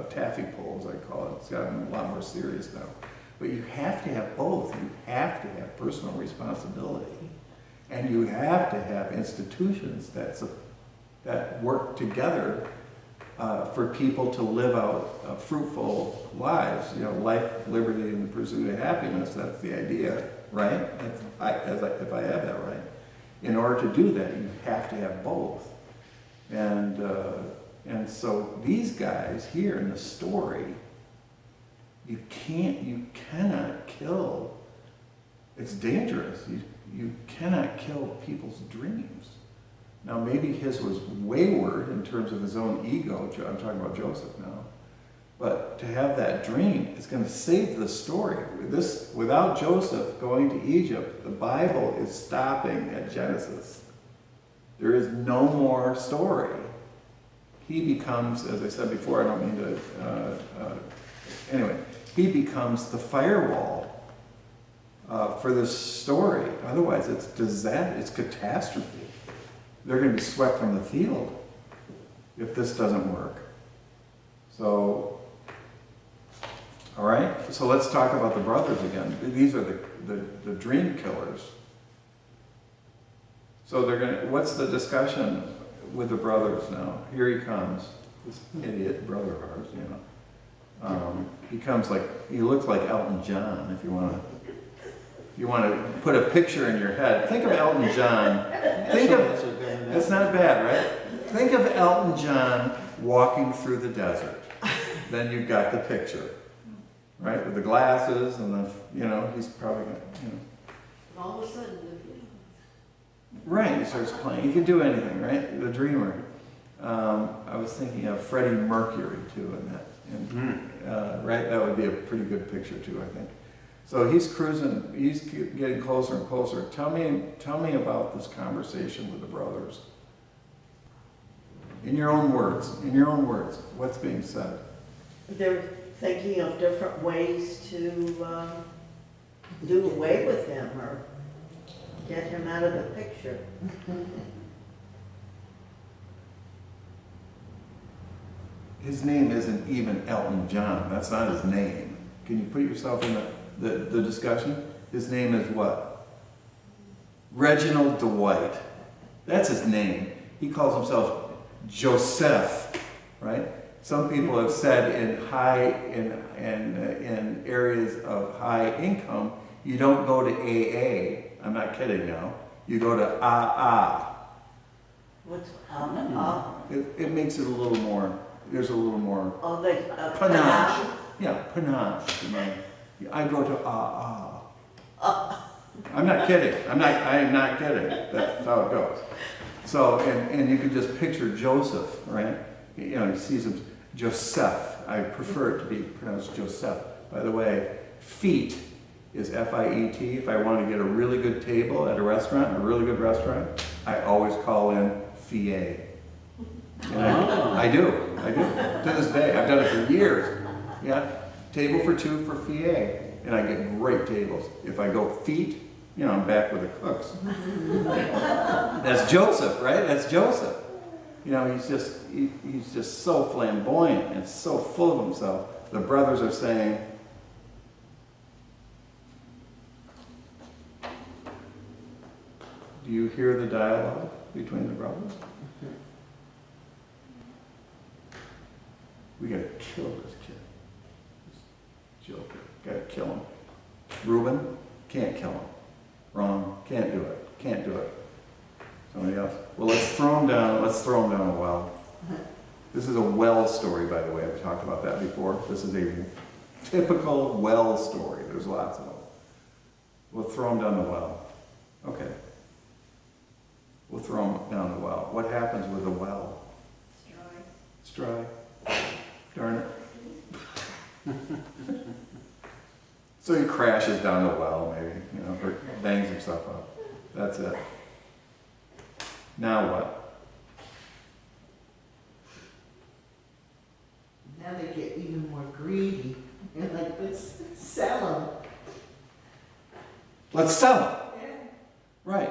taffy poles, I call it. It's gotten a lot more serious now. But you have to have both. You have to have personal responsibility, and you have to have institutions that work together for people to live out fruitful lives. Life, liberty, and the pursuit of happiness. That's the idea, right? If I have that right. In order to do that, you have to have both. And so these guys here in the story, you cannot kill. It's dangerous. You cannot kill people's dreams. Now maybe his was wayward in terms of his own ego. I'm talking about Joseph now. But to have that dream is going to save the story. Without Joseph going to Egypt, the Bible is stopping at Genesis. There is no more story. He becomes, as I said before, I don't mean to, anyway, he becomes the firewall for this story. Otherwise, it's disaster, it's catastrophe. They're going to be swept from the field if this doesn't work. So, all right, so let's talk about the brothers again. These are the dream killers. So what's the discussion with the brothers now? Here he comes, this idiot brother of ours, he looks like Elton John, if you want to put a picture in your head. Think of Elton John. It's not bad, right? Think of Elton John walking through the desert. Then you've got the picture, right? With the glasses and he's probably going to, All of a sudden, Right, he starts playing. He can do anything, right? The dreamer. I was thinking of Freddie Mercury too in that. Right, that would be a pretty good picture too, I think. So he's cruising. He's getting closer and closer. Tell me about this conversation with the brothers. In your own words, what's being said? They're thinking of different ways to do away with him or get him out of the picture. His name isn't even Elton John. That's not his name. Can you put yourself in the discussion? His name is what? Reginald Dwight. That's his name. He calls himself Joseph, right? Some people have said in areas of high income, you don't go to AA. I'm not kidding now. You go to AA. What's, It makes it a little more, there's a little more oh, the, panache. Yeah, panache. I go to AA. I'm not kidding. I am not kidding. That's how it goes. So, and you can just picture Joseph, right? You know, he sees him, Joseph. I prefer it to be pronounced Joseph. By the way, feet is F-I-E-T. If I want to get a really good table at a restaurant, a really good restaurant, I always call in filet. And I do. To this day. I've done it for years. Yeah, table for two for filet. And I get great tables. If I go feet, you know, I'm back with the cooks. That's Joseph, right? That's Joseph. You know, he's just so flamboyant and so full of himself. The brothers are saying, do you hear the dialogue between the brothers? We gotta kill this kid. This joker. Gotta kill him. Reuben, can't kill him. Wrong, can't do it. Can't do it. Somebody else? Well, let's throw him down a well. This is a well story, by the way. I've talked about that before. This is a typical well story. There's lots of them. We'll throw him down the well. Okay. We'll throw him down the well. What happens with the well? It's dry. Darn it. So he crashes down the well, maybe, you know, or bangs himself up. That's it. Now what? Now they get even more greedy. And like, let's sell them. Let's sell it. Right.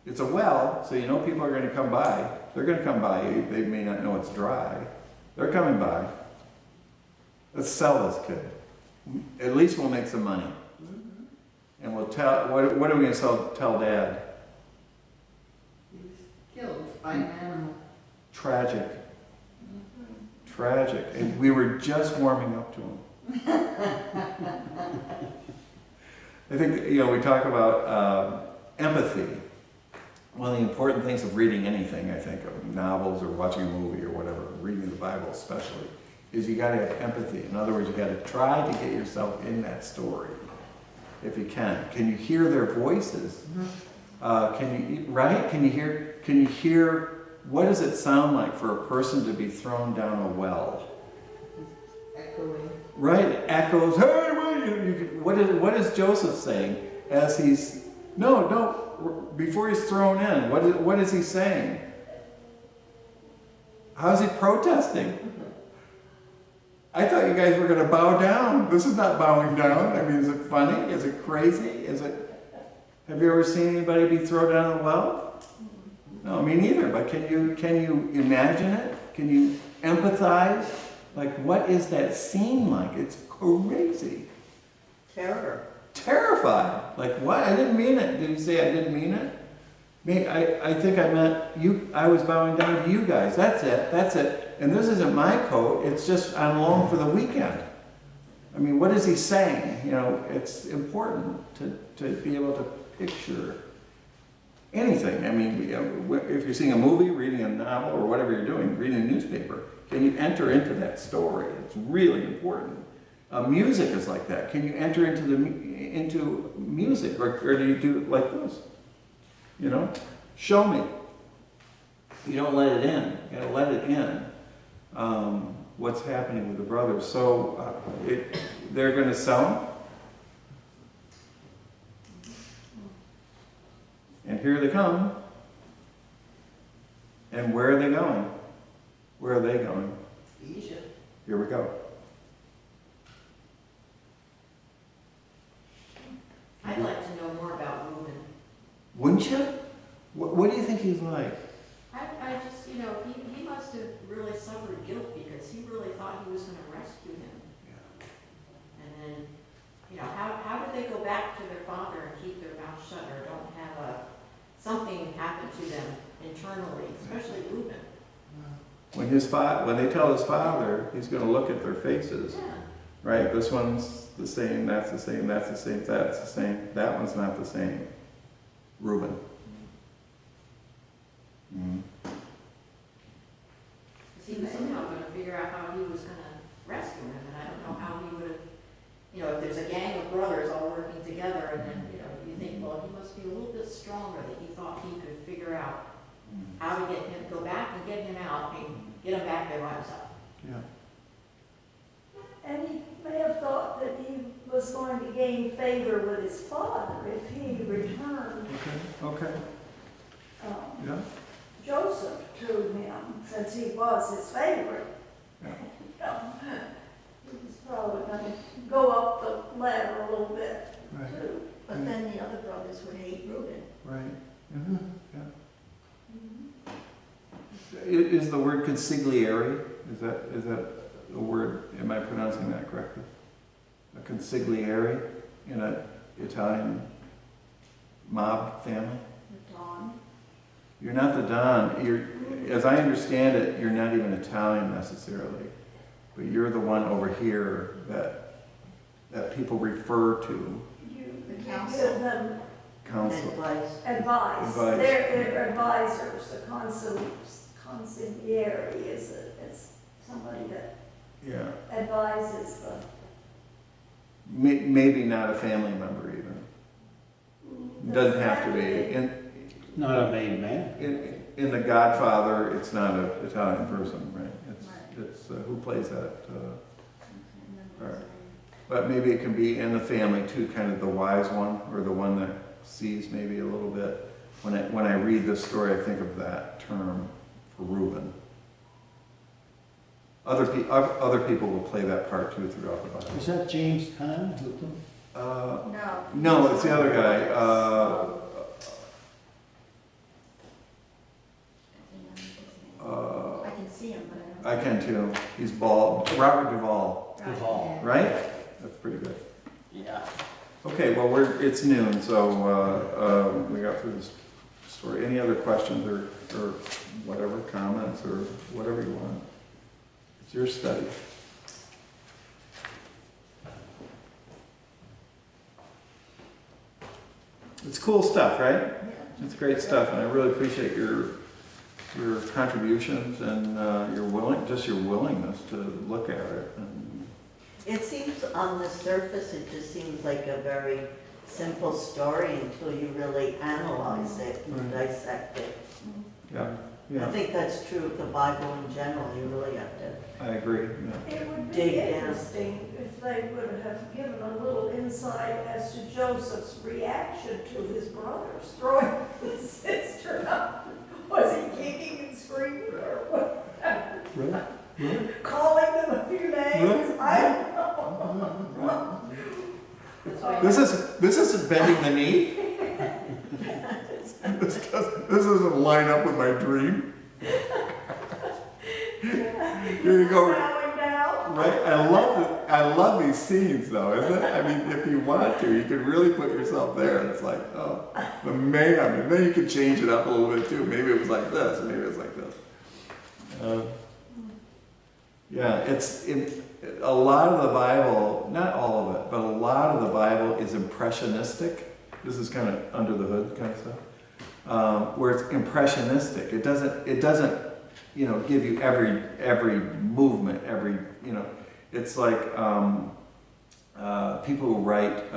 It's a well, so you know people are going to come by. They're going to come by. They may not know it's dry. They're coming by. Let's sell this kid. At least we'll make some money. And we'll tell, what are we going to tell Dad? He was killed by an animal. Tragic. Tragic. And we were just warming up to him. I think, you know, we talk about empathy. One of the important things of reading anything, I think, of novels or watching a movie or whatever, reading the Bible especially, is you got to have empathy. In other words, you got to try to get yourself in that story, if you can. Can you hear their voices? Can you hear? What does it sound like for a person to be thrown down a well? Echoing. Right, it echoes. Hey, what is Joseph saying as he's before he's thrown in? What is he saying? How's he protesting? I thought you guys were going to bow down. This is not bowing down. I mean, is it funny? Is it crazy? Have you ever seen anybody be thrown down a well? No, me neither. But can you imagine it? Can you empathize? Like, what is that scene like? It's crazy. terror. Terrified. Like, what? I didn't mean it. Did he say I didn't mean it? I think I meant you. I was bowing down to you guys. That's it. And this isn't my coat. It's just on loan for the weekend. I mean, what is he saying? You know, it's important to be able to picture anything. I mean, if you're seeing a movie, reading a novel, or whatever you're doing, reading a newspaper, can you enter into that story? It's really important. Music is like that. Can you enter into music, or do you do it like this? You know, show me. You don't let it in. You gotta let it in. What's happening with the brothers? So they're going to sell him. And here they come. And where are they going? Where are they going? Egypt. Here we go. I'd like to know more about Reuben. Wouldn't you? What do you think he's like? I just, you know, he must have really suffered guilt because he really thought he was going to rescue him. Yeah. And then, you know, how did they go back to their father and keep their mouth shut or don't have something happen to them internally, especially Reuben. When they tell his father, he's gonna look at their faces, Yeah. right? This one's the same, that's the same, that's the same, that's the same, that one's not the same. Reuben. Mhm. Because he was somehow gonna figure out how he was gonna rescue him, and I don't know how he would have, if there's a gang of brothers all working together, and then, you think, well, he must be a little bit stronger that he thought he could figure out how to get him, go back and get him out and get him back there by himself. Yeah. And he may have thought that he was going to gain favor with his father if he returned Okay. Yeah. Joseph to him, since he was his favorite. Yeah. He was probably going to go up the ladder a little bit Right. too. But then the other brothers would hate Reuben. Right. Yeah. Is the word consigliere, is that a word, am I pronouncing that correctly? A consigliere in an Italian mob family? The Don. You're not the Don. As I understand it, you're not even Italian necessarily, but you're the one over here that people refer to. You The give council. them Counsel. Advice. advice. Advice. They're advisors. The consigliere is somebody that Yeah. advises the. Maybe not a family member even. Doesn't have to be. Not a made man. In The Godfather, it's not an Italian person, right? It's who plays that? Right. But maybe it can be in the family too, kind of the wise one, or the one that sees maybe a little bit. When I read this story, I think of that term for Reuben. Other people will play that part too throughout the Bible. Is that James Caan? No. No, it's the other guy. I can see him, but I I can too. He's bald. Robert Duvall, don't. Duvall. right? That's pretty good. Yeah. Okay, well, it's noon, so we got through this story. Any other questions or whatever, comments or whatever you want? It's your study. It's cool stuff, right? It's great stuff, and I really appreciate your contributions and your willingness to look at it. And It seems on the surface, it just seems like a very simple story until you really analyze it and Right. dissect it. yeah, I yeah, think that's true of the Bible in general. You really have to. I agree. Yeah. It would be Dig down. interesting if they would have given a little insight as to Joseph's reaction to his brothers throwing his sister out. Was he kicking and screaming or what? Really? Calling them a few names? I don't know. This isn't bending the knee. This doesn't line up with my dream. Here you go. Bowing down. Right? I love these scenes though, isn't it? I mean, if you want to, you can really put yourself there. It's like, oh, the man. And then you can change it up a little bit too. Maybe it was like this, maybe it was like this. Yeah, a lot of the Bible, not all of it, but a lot of the Bible is impressionistic. This is kind of under the hood kind of stuff, where it's impressionistic. It doesn't, give you every movement, it's like people who write,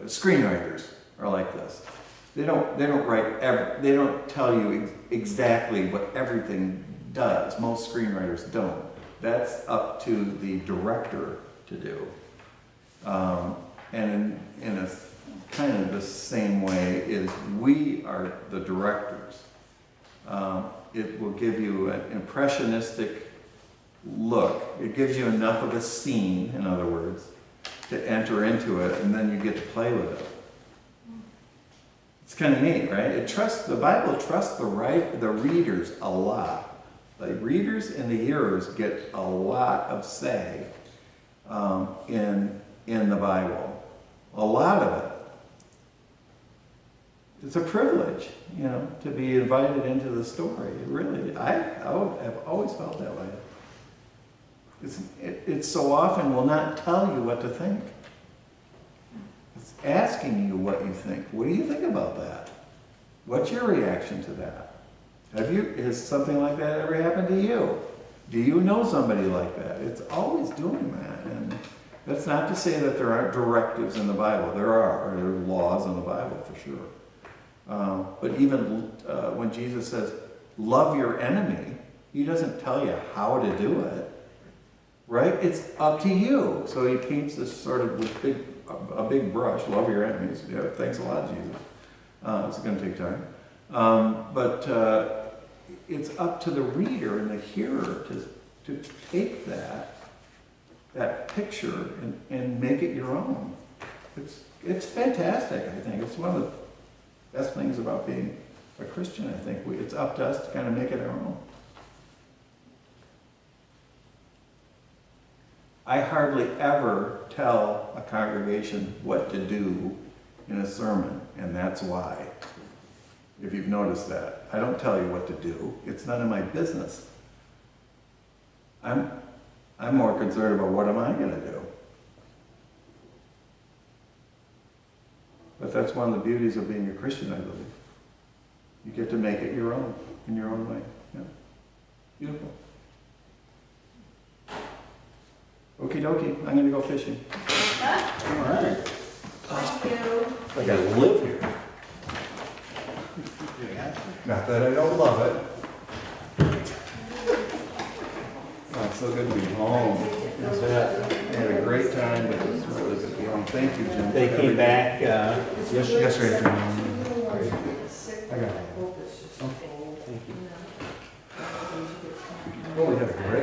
screenwriters are like this. They don't write they don't tell you exactly what everything does. Most screenwriters don't. That's up to the director to do. And in a kind of the same way is we are the directors. It will give you an impressionistic look. It gives you enough of a scene, in other words, to enter into it, and then you get to play with it. It's kind of neat, right? The Bible trusts the readers a lot. The readers and the hearers get a lot of say in the Bible. A lot of it. it's a privilege, you know, to be invited into the story. It really, have always felt that way. It's so often will not tell you what to think. It's asking you what you think. What do you think about that? What's your reaction to that? Has something like that ever happened to you? Do you know somebody like that? It's always doing that. And that's not to say that there aren't directives in the Bible. There are laws in the Bible for sure. But even when Jesus says, love your enemy, he doesn't tell you how to do it, right? It's up to you. So he paints this sort of with a big brush, love your enemies. Yeah, thanks a lot, Jesus. It's going to take time. But it's up to the reader and the hearer to take that picture and make it your own. It's fantastic, I think. It's one of the best things about being a Christian, I think. It's up to us to kind of make it our own. I hardly ever tell a congregation what to do in a sermon, and that's why. If you've noticed that. I don't tell you what to do. It's none of my business. I'm more concerned about what am I going to do. But that's one of the beauties of being a Christian, I believe. You get to make it your own, in your own way. Yeah. Beautiful. Okie dokie, I'm going to go fishing. All right. Thank you. I gotta live here. Not that I don't love it. Oh, it's so good to be home. I had a great time, but it's really good to be home. Thank you, Jim. They came back yesterday. Yesterday afternoon. I got it. Thank you. Oh, we had a great